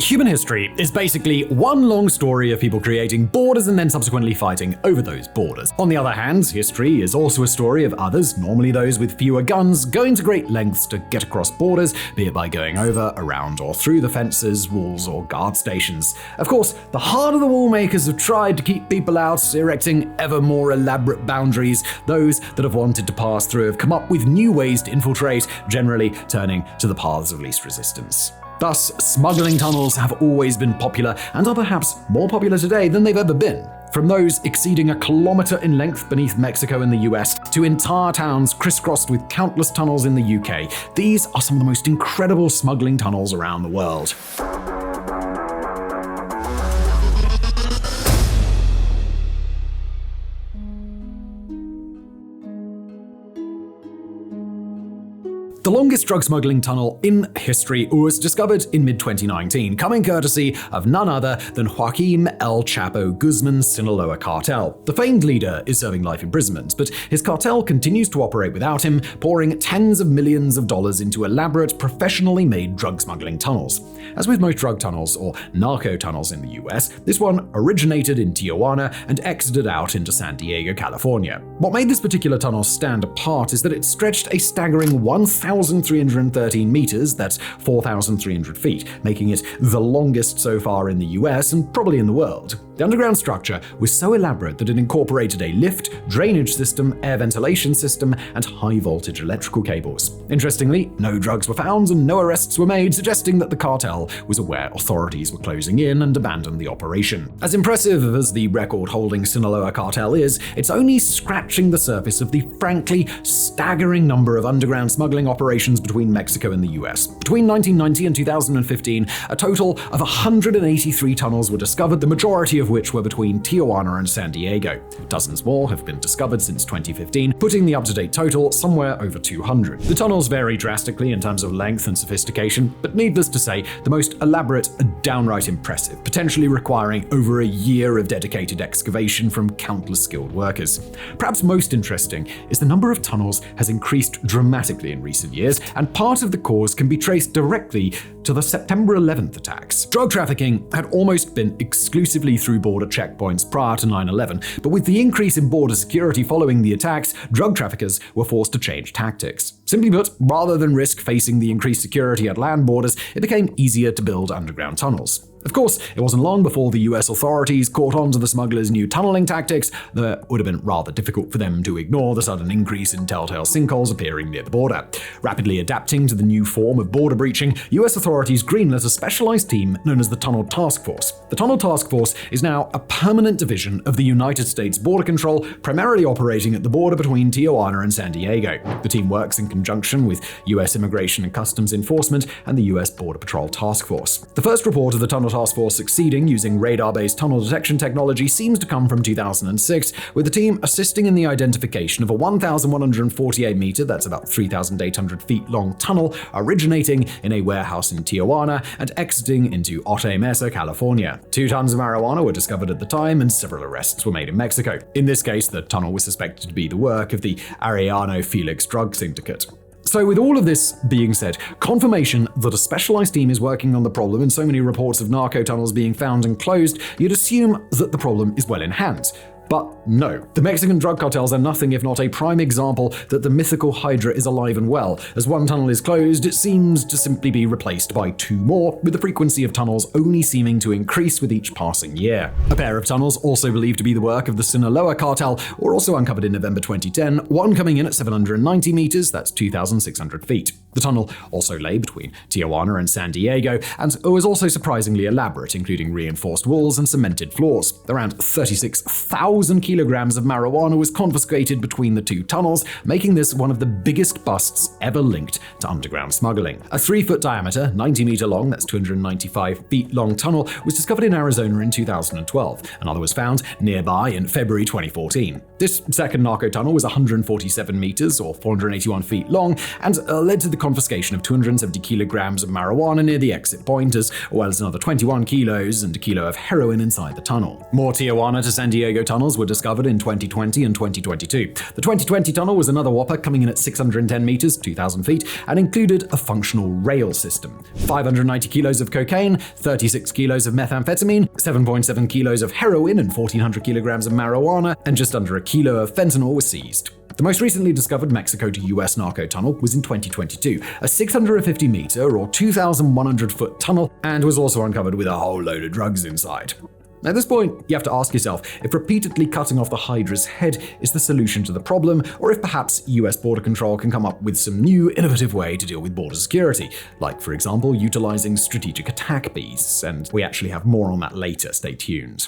Human history is basically one long story of people creating borders and then subsequently fighting over those borders. On the other hand, history is also a story of others, normally those with fewer guns, going to great lengths to get across borders, be it by going over, around, or through the fences, walls, or guard stations. Of course, the harder the wall makers have tried to keep people out, erecting ever more elaborate boundaries, those that have wanted to pass through have come up with new ways to infiltrate, generally turning to the paths of least resistance. Thus, smuggling tunnels have always been popular and are perhaps more popular today than they've ever been. From those exceeding a kilometer in length beneath Mexico and the US, to entire towns crisscrossed with countless tunnels in the UK, these are some of the most incredible smuggling tunnels around the world. The longest drug smuggling tunnel in history was discovered in mid-2019, coming courtesy of none other than Joaquim El Chapo Guzman's Sinaloa cartel. The famed leader is serving life imprisonment, but his cartel continues to operate without him, pouring tens of millions of dollars into elaborate, professionally made drug smuggling tunnels. As with most drug tunnels, or narcotunnels in the US, this one originated in Tijuana and exited out into San Diego, California. What made this particular tunnel stand apart is that it stretched a staggering 1,313 meters, that's 4,300 feet, making it the longest so far in the US and probably in the world. The underground structure was so elaborate that it incorporated a lift, drainage system, air ventilation system, and high-voltage electrical cables. Interestingly, no drugs were found and no arrests were made, suggesting that the cartel was aware authorities were closing in and abandoned the operation. As impressive as the record-holding Sinaloa cartel is, it's only scratching the surface of the frankly staggering number of underground smuggling operations between Mexico and the US. Between 1990 and 2015, a total of 183 tunnels were discovered, the majority of which were between Tijuana and San Diego. Dozens more have been discovered since 2015, putting the up-to-date total somewhere over 200. The tunnels vary drastically in terms of length and sophistication, but needless to say, the most elaborate are downright impressive, potentially requiring over a year of dedicated excavation from countless skilled workers. Perhaps most interesting is the number of tunnels has increased dramatically in recent years, and part of the cause can be traced directly to the September 11th attacks. Drug trafficking had almost been exclusively through border checkpoints prior to 9/11, but with the increase in border security following the attacks, drug traffickers were forced to change tactics. Simply put, rather than risk facing the increased security at land borders, it became easier to build underground tunnels. Of course, it wasn't long before the US authorities caught on to the smugglers' new tunneling tactics that would have been rather difficult for them to ignore the sudden increase in telltale sinkholes appearing near the border. Rapidly adapting to the new form of border breaching, US authorities greenlit a specialized team known as the Tunnel Task Force. The Tunnel Task Force is now a permanent division of the United States Border Control, primarily operating at the border between Tijuana and San Diego. The team works in conjunction with US Immigration and Customs Enforcement and the US Border Patrol Task Force. The first report of the Tunnel Task Force succeeding using radar-based tunnel detection technology seems to come from 2006, with the team assisting in the identification of a 1,148-meter, that's about 3,800 feet long tunnel, originating in a warehouse in Tijuana and exiting into Otay Mesa, California. 2 tons of marijuana were discovered at the time, and several arrests were made in Mexico. In this case, the tunnel was suspected to be the work of the Arellano Felix drug syndicate. So with all of this being said, confirmation that a specialized team is working on the problem and so many reports of narco tunnels being found and closed, you'd assume that the problem is well in hand. But no, the Mexican drug cartels are nothing if not a prime example that the mythical Hydra is alive and well. As one tunnel is closed, it seems to simply be replaced by 2 more, with the frequency of tunnels only seeming to increase with each passing year. A pair of tunnels, also believed to be the work of the Sinaloa cartel, were also uncovered in November 2010, one coming in at 790 meters, that's 2,600 feet. The tunnel also lay between Tijuana and San Diego, and was also surprisingly elaborate, including reinforced walls and cemented floors. Around 36,000 kilograms of marijuana was confiscated between the 2 tunnels, making this one of the biggest busts ever linked to underground smuggling. A 3-foot diameter, 90-meter long, that's 295 feet long tunnel was discovered in Arizona in 2012. Another was found nearby in February 2014. This second narco tunnel was 147 meters or 481 feet long and led to the confiscation of 270 kilograms of marijuana near the exit point, as well as another 21 kilos and a kilo of heroin inside the tunnel. More Tijuana to San Diego tunnels were discovered in 2020 and 2022. The 2020 tunnel was another whopper, coming in at 610 meters, 2,000 feet, and included a functional rail system. 590 kilos of cocaine, 36 kilos of methamphetamine, 7.7 kilos of heroin, and 1,400 kilograms of marijuana, and just under a kilo of fentanyl was seized. The most recently discovered Mexico to US narco tunnel was in 2022, a 650-meter or 2,100-foot tunnel, and was also uncovered with a whole load of drugs inside. At this point, you have to ask yourself if repeatedly cutting off the Hydra's head is the solution to the problem, or if perhaps US border control can come up with some new, innovative way to deal with border security, like, for example, utilizing strategic attack bees. And we actually have more on that later, stay tuned.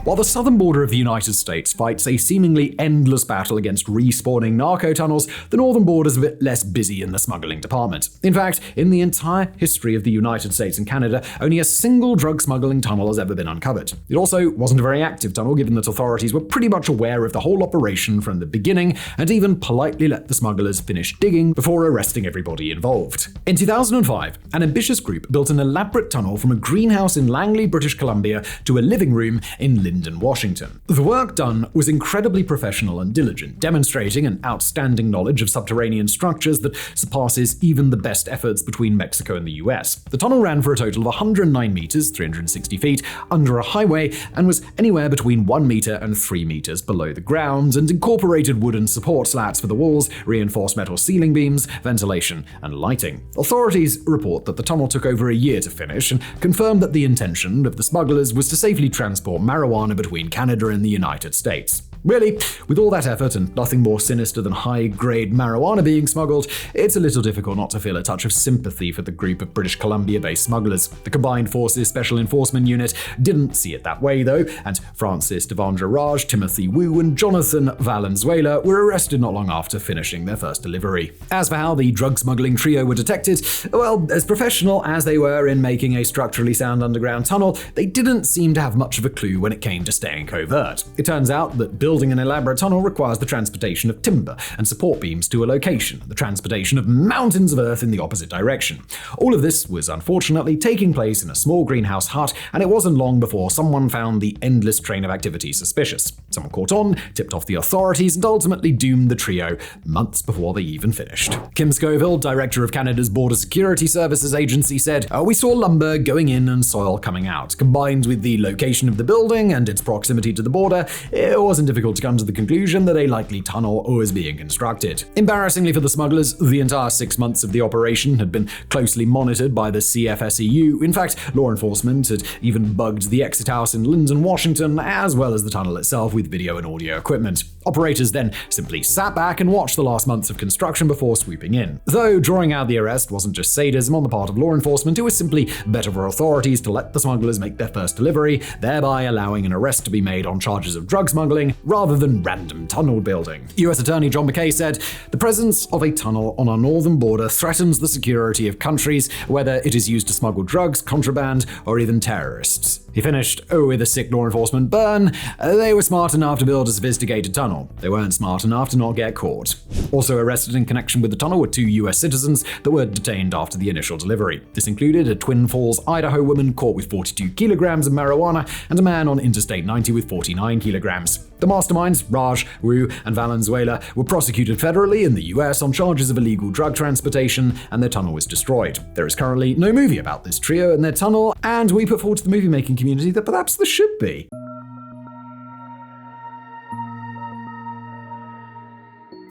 While the southern border of the United States fights a seemingly endless battle against respawning narco tunnels, the northern border is a bit less busy in the smuggling department. In fact, in the entire history of the United States and Canada, only a single drug smuggling tunnel has ever been uncovered. It also wasn't a very active tunnel, given that authorities were pretty much aware of the whole operation from the beginning and even politely let the smugglers finish digging before arresting everybody involved. In 2005, an ambitious group built an elaborate tunnel from a greenhouse in Langley, British Columbia, to a living room in Linden, Washington. The work done was incredibly professional and diligent, demonstrating an outstanding knowledge of subterranean structures that surpasses even the best efforts between Mexico and the US. The tunnel ran for a total of 109 meters, 360 feet, under a highway, and was anywhere between 1 meter and 3 meters below the ground, and incorporated wooden support slats for the walls, reinforced metal ceiling beams, ventilation, and lighting. Authorities report that the tunnel took over a year to finish and confirmed that the intention of the smugglers was to safely transport marijuana between Canada and the United States. Really, with all that effort and nothing more sinister than high-grade marijuana being smuggled, it's a little difficult not to feel a touch of sympathy for the group of British Columbia-based smugglers. The Combined Forces Special Enforcement Unit didn't see it that way, though, and Francis Devendra Raj, Timothy Wu, and Jonathan Valenzuela were arrested not long after finishing their first delivery. As for how the drug smuggling trio were detected, well, as professional as they were in making a structurally sound underground tunnel, they didn't seem to have much of a clue when it came to staying covert. It turns out that building an elaborate tunnel requires the transportation of timber and support beams to a location, the transportation of mountains of earth in the opposite direction. All of this was unfortunately taking place in a small greenhouse hut, and it wasn't long before someone found the endless train of activity suspicious. Someone caught on, tipped off the authorities, and ultimately doomed the trio months before they even finished. Kim Scoville, director of Canada's Border Security Services Agency, said, "We saw lumber going in and soil coming out. Combined with the location of the building and its proximity to the border, it wasn't difficult to come to the conclusion that a likely tunnel was being constructed." Embarrassingly for the smugglers, the entire 6 months of the operation had been closely monitored by the CFSEU. In fact, law enforcement had even bugged the exit house in Linden, Washington, as well as the tunnel itself with video and audio equipment. Operators then simply sat back and watched the last months of construction before swooping in. Though drawing out the arrest wasn't just sadism on the part of law enforcement, it was simply better for authorities to let the smugglers make their first delivery, thereby allowing an arrest to be made on charges of drug smuggling rather than random tunnel building. US Attorney John McKay said, "The presence of a tunnel on our northern border threatens the security of countries, whether it is used to smuggle drugs, contraband, or even terrorists." He finished with a sick law enforcement burn. They were smart enough to build a sophisticated tunnel. They weren't smart enough to not get caught. Also arrested in connection with the tunnel were 2 US citizens that were detained after the initial delivery. This included a Twin Falls, Idaho woman caught with 42 kilograms of marijuana and a man on Interstate 90 with 49 kilograms. The masterminds, Raj, Wu, and Valenzuela, were prosecuted federally in the US on charges of illegal drug transportation, and their tunnel was destroyed. There is currently no movie about this trio and their tunnel, and we put forward to the movie-making community that perhaps there should be.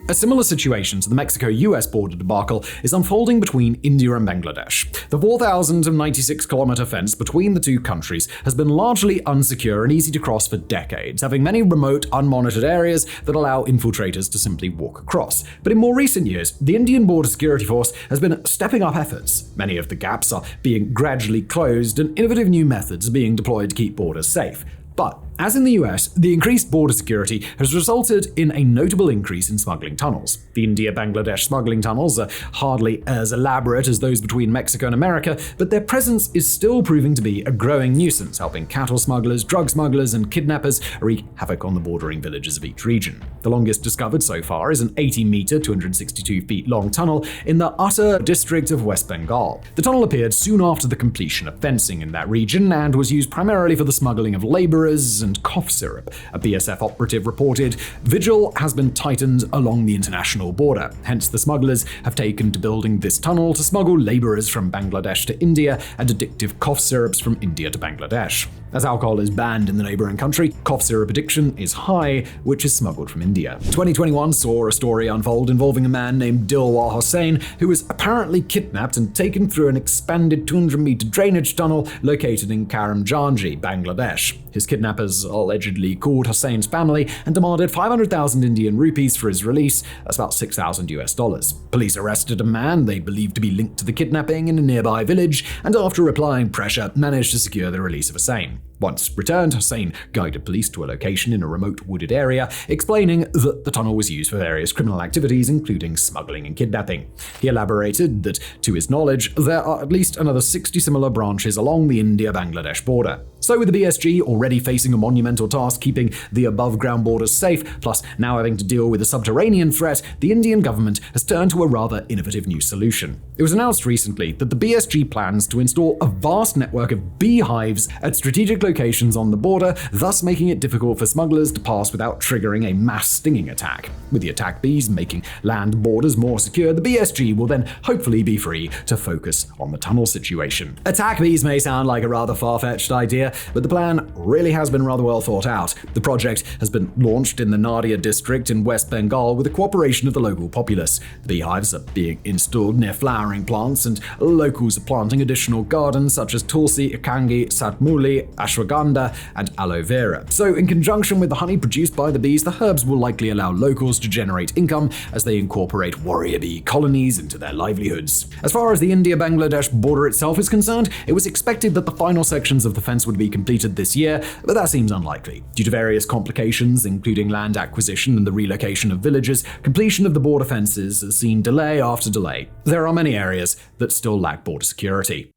A similar situation to the Mexico-US border debacle is unfolding between India and Bangladesh. The 4,096-kilometer fence between the two countries has been largely unsecure and easy to cross for decades, having many remote, unmonitored areas that allow infiltrators to simply walk across. But in more recent years, the Indian Border Security Force has been stepping up efforts. Many of the gaps are being gradually closed, and innovative new methods are being deployed to keep borders safe. But As in the US, the increased border security has resulted in a notable increase in smuggling tunnels. The India-Bangladesh smuggling tunnels are hardly as elaborate as those between Mexico and America, but their presence is still proving to be a growing nuisance, helping cattle smugglers, drug smugglers, and kidnappers wreak havoc on the bordering villages of each region. The longest discovered so far is an 80-meter, 262 feet long tunnel in the Uttar district of West Bengal. The tunnel appeared soon after the completion of fencing in that region and was used primarily for the smuggling of laborers and cough syrup. A BSF operative reported, "Vigil has been tightened along the international border. Hence, the smugglers have taken to building this tunnel to smuggle laborers from Bangladesh to India and addictive cough syrups from India to Bangladesh. As alcohol is banned in the neighboring country, cough syrup addiction is high, which is smuggled from India." 2021 saw a story unfold involving a man named Dilwar Hossain, who was apparently kidnapped and taken through an expanded 200-meter drainage tunnel located in Karamjanji, Bangladesh. His kidnappers allegedly called Hossain's family and demanded 500,000 Indian rupees for his release. That's about $6,000. Police arrested a man they believed to be linked to the kidnapping in a nearby village, and after applying pressure, managed to secure the release of Hossain. Once returned, Hossain guided police to a location in a remote wooded area, explaining that the tunnel was used for various criminal activities, including smuggling and kidnapping. He elaborated that, to his knowledge, there are at least another 60 similar branches along the India-Bangladesh border. So with the BSG already facing a monumental task keeping the above-ground borders safe, plus now having to deal with a subterranean threat, the Indian government has turned to a rather innovative new solution. It was announced recently that the BSG plans to install a vast network of beehives at strategic locations on the border, thus making it difficult for smugglers to pass without triggering a mass stinging attack. With the attack bees making land borders more secure, the BSG will then hopefully be free to focus on the tunnel situation. Attack bees may sound like a rather far-fetched idea, but the plan really has been rather well thought out. The project has been launched in the Nadia district in West Bengal with the cooperation of the local populace. The beehives are being installed near flowering plants, and locals are planting additional gardens such as tulsi, ikangi, satmuli, ashwagandha, and aloe vera. So in conjunction with the honey produced by the bees, the herbs will likely allow locals to generate income as they incorporate warrior bee colonies into their livelihoods. As far as the India-Bangladesh border itself is concerned, it was expected that the final sections of the fence would be completed this year, but that seems unlikely. Due to various complications, including land acquisition and the relocation of villages, completion of the border fences has seen delay after delay. There are many areas that still lack border security.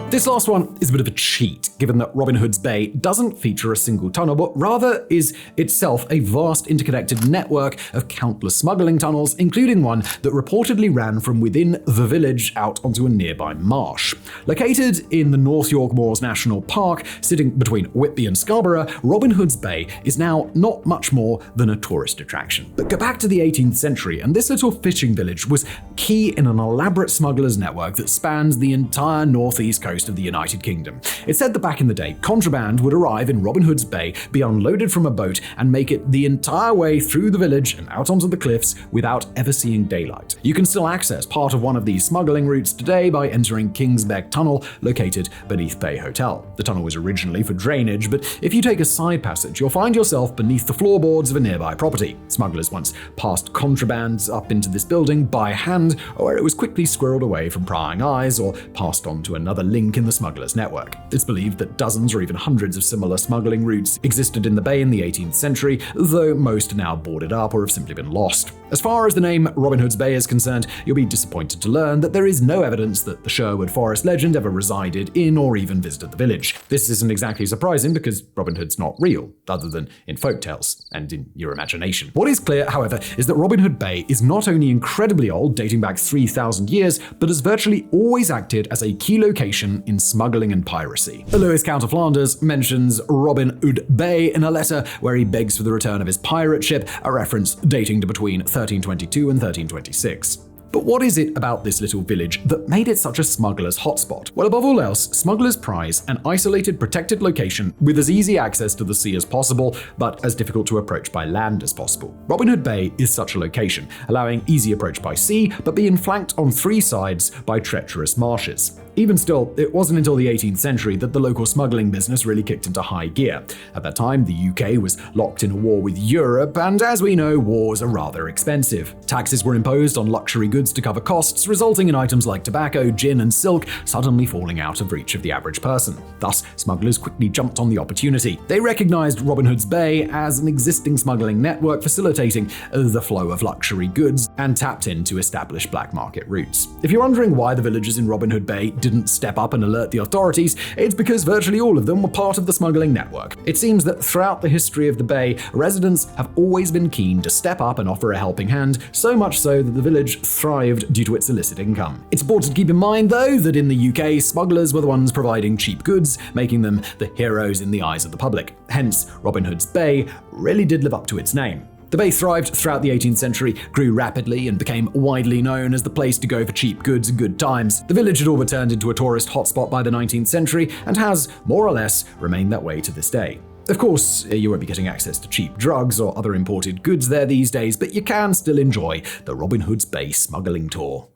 This last one is a bit of a cheat, given that Robin Hood's Bay doesn't feature a single tunnel, but rather is itself a vast interconnected network of countless smuggling tunnels, including one that reportedly ran from within the village out onto a nearby marsh. Located in the North York Moors National Park, sitting between Whitby and Scarborough, Robin Hood's Bay is now not much more than a tourist attraction. But go back to the 18th century, and this little fishing village was key in an elaborate smugglers' network that spans the entire northeast coast of the United Kingdom. It's said that back in the day, contraband would arrive in Robin Hood's Bay, be unloaded from a boat, and make it the entire way through the village and out onto the cliffs without ever seeing daylight. You can still access part of one of these smuggling routes today by entering Kingsbeck Tunnel, located beneath Bay Hotel. The tunnel was originally for drainage, but if you take a side passage, you'll find yourself beneath the floorboards of a nearby property. Smugglers once passed contraband up into this building by hand, where it was quickly squirreled away from prying eyes or passed on to another link in the smugglers' network. It's believed that dozens or even hundreds of similar smuggling routes existed in the bay in the 18th century, though most are now boarded up or have simply been lost. As far as the name Robin Hood's Bay is concerned, you'll be disappointed to learn that there is no evidence that the Sherwood Forest legend ever resided in or even visited the village. This isn't exactly surprising because Robin Hood's not real, other than in folktales and in your imagination. What is clear, however, is that Robin Hood Bay is not only incredibly old, dating back 3,000 years, but has virtually always acted as a key location in smuggling and piracy. Lewis, Count of Flanders, mentions Robin Hood Bay in a letter where he begs for the return of his pirate ship, a reference dating to between 1322 and 1326. But what is it about this little village that made it such a smuggler's hotspot? Well, above all else, smugglers prize an isolated, protected location with as easy access to the sea as possible, but as difficult to approach by land as possible. Robin Hood Bay is such a location, allowing easy approach by sea, but being flanked on three sides by treacherous marshes. Even still, it wasn't until the 18th century that the local smuggling business really kicked into high gear. At that time, the UK was locked in a war with Europe, and as we know, wars are rather expensive. Taxes were imposed on luxury goods to cover costs, resulting in items like tobacco, gin, and silk suddenly falling out of reach of the average person. Thus, smugglers quickly jumped on the opportunity. They recognized Robin Hood's Bay as an existing smuggling network facilitating the flow of luxury goods and tapped in to establish black market routes. If you're wondering why the villagers in Robin Hood Bay didn't step up and alert the authorities, it's because virtually all of them were part of the smuggling network. It seems that throughout the history of the Bay, residents have always been keen to step up and offer a helping hand, so much so that the village thrived due to its illicit income. It's important to keep in mind, though, that in the UK, smugglers were the ones providing cheap goods, making them the heroes in the eyes of the public. Hence, Robin Hood's Bay really did live up to its name. The Bay thrived throughout the 18th century, grew rapidly, and became widely known as the place to go for cheap goods and good times. The village had all but turned into a tourist hotspot by the 19th century and has, more or less, remained that way to this day. Of course, you won't be getting access to cheap drugs or other imported goods there these days, but you can still enjoy the Robin Hood's Bay smuggling tour.